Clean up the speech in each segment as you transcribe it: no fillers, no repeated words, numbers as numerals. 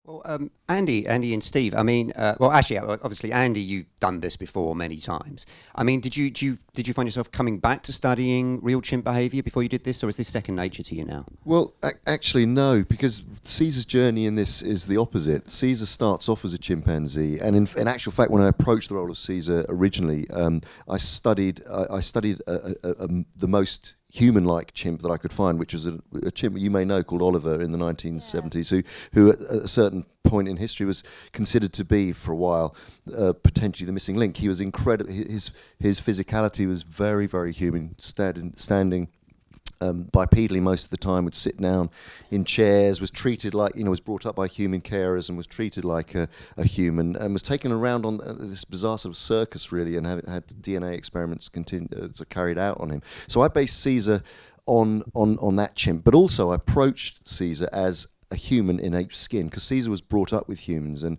Well, Andy and Steve. I mean, well, actually, obviously, Andy, you've done this before many times. I mean, did you find yourself coming back to studying real chimp behaviour before you did this, or is this second nature to you now? Well, actually, no, because Caesar's journey in this is the opposite. Caesar starts off as a chimpanzee, and in actual fact, when I approached the role of Caesar originally, I studied the most human-like chimp that I could find, which was a chimp you may know called Oliver in the 1970s, who at a certain point in history was considered to be, for a while, potentially the missing link. He was incredible. His physicality was very, very human, standing bipedally most of the time, would sit down in chairs, was treated like, was brought up by human carers and was treated like a human, and was taken around on this bizarre sort of circus, really, and had DNA experiments carried out on him. So I based Caesar on that chimp, but also I approached Caesar as a human in ape skin, because Caesar was brought up with humans, and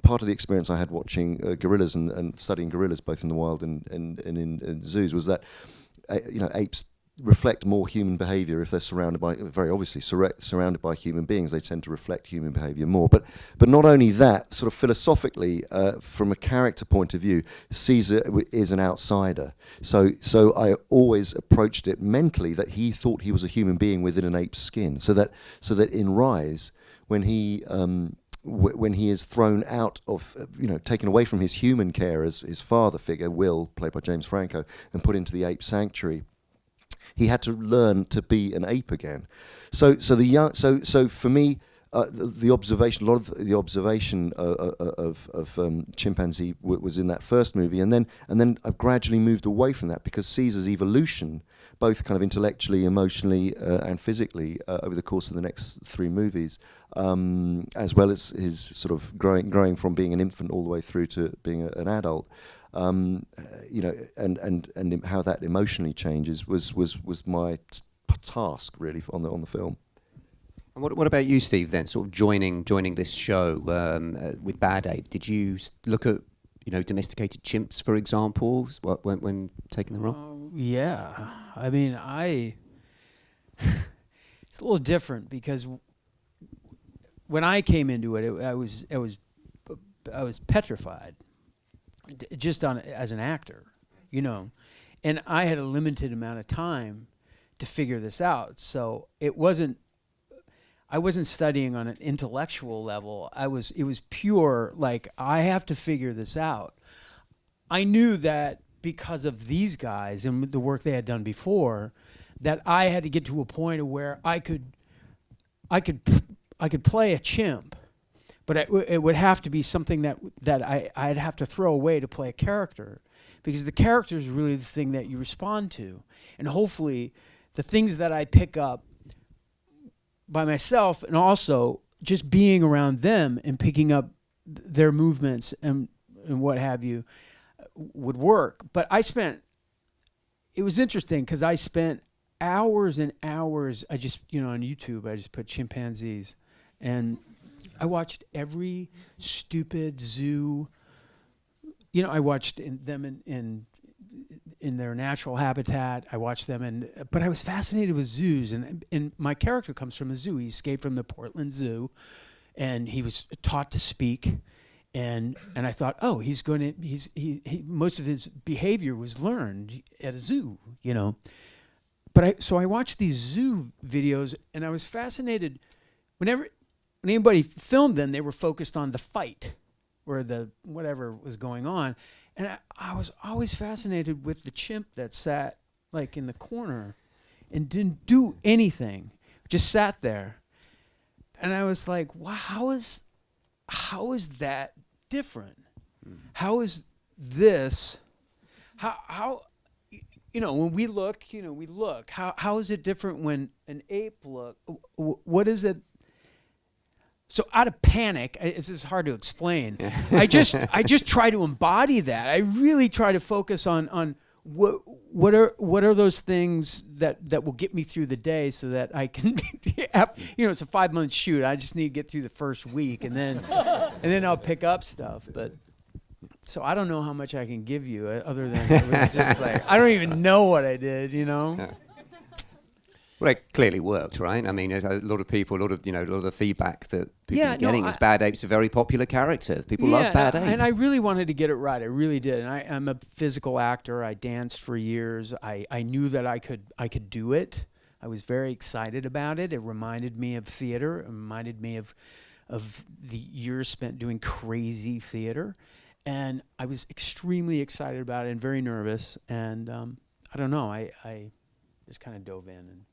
part of the experience I had watching gorillas and studying gorillas both in the wild and in zoos was that apes reflect more human behaviour if they're surrounded by, very obviously, surrounded by human beings. They tend to reflect human behaviour more. But not only that, sort of philosophically, from a character point of view, Caesar is an outsider. So I always approached it mentally that he thought he was a human being within an ape's skin. So that in Rise, when he is thrown out of, taken away from his human care as his father figure, Will, played by James Franco, and put into the ape sanctuary, he had to learn to be an ape again. So for me, the observation, a lot of the observation of chimpanzee was in that first movie, and then I've gradually moved away from that, because Caesar's evolution, both kind of intellectually, emotionally, and physically, over the course of the next three movies, as well as his sort of growing from being an infant all the way through to being an adult. And how that emotionally changes was my task, really, on the film. And what about you, Steve? Then, sort of joining this show with Bad Ape. Did you look at domesticated chimps, for example, when taking the role? Yeah, I mean, it's a little different, because when I came into it, I was petrified. Just as an actor, and I had a limited amount of time to figure this out. So I wasn't studying on an intellectual level. It was pure, like, I have to figure this out. I knew that because of these guys and the work they had done before, that I had to get to a point where I could play a chimp. But it would have to be something that I'd have to throw away to play a character, because the character is really the thing that you respond to. And hopefully the things that I pick up by myself, and also just being around them and picking up their movements and what have you, would work. But it was interesting, because I spent hours and hours, on YouTube, I just put chimpanzees, and I watched every stupid zoo. I watched them in their natural habitat. I watched them, but I was fascinated with zoos, and my character comes from a zoo. He escaped from the Portland Zoo, and he was taught to speak, and I thought, oh, most of his behavior was learned at a zoo, So I watched these zoo videos, and I was fascinated. When anybody filmed them, they were focused on the fight or the whatever was going on. And I was always fascinated with the chimp that sat like in the corner and didn't do anything, just sat there. And I was like, wow, how is that different? How is this, how when we look, we look. How is it different when an ape look? What is it? So out of panic, this is hard to explain. Yeah. I just try to embody that. I really try to focus on what are those things that will get me through the day, so that I can, it's a 5-month shoot. I just need to get through the first week, and then I'll pick up stuff. But so I don't know how much I can give you, other than it was just like, I don't even know what I did. Yeah. Well, it clearly worked, right? I mean, there's a lot of people, a lot of the feedback that people Yeah, are getting is Bad Ape's a very popular character. People love Bad Ape. And I really wanted to get it right. I really did. And I'm a physical actor. I danced for years. I knew that I could do it. I was very excited about it. It reminded me of theater. It reminded me of the years spent doing crazy theater. And I was extremely excited about it and very nervous. And I don't know. I just kind of dove in. And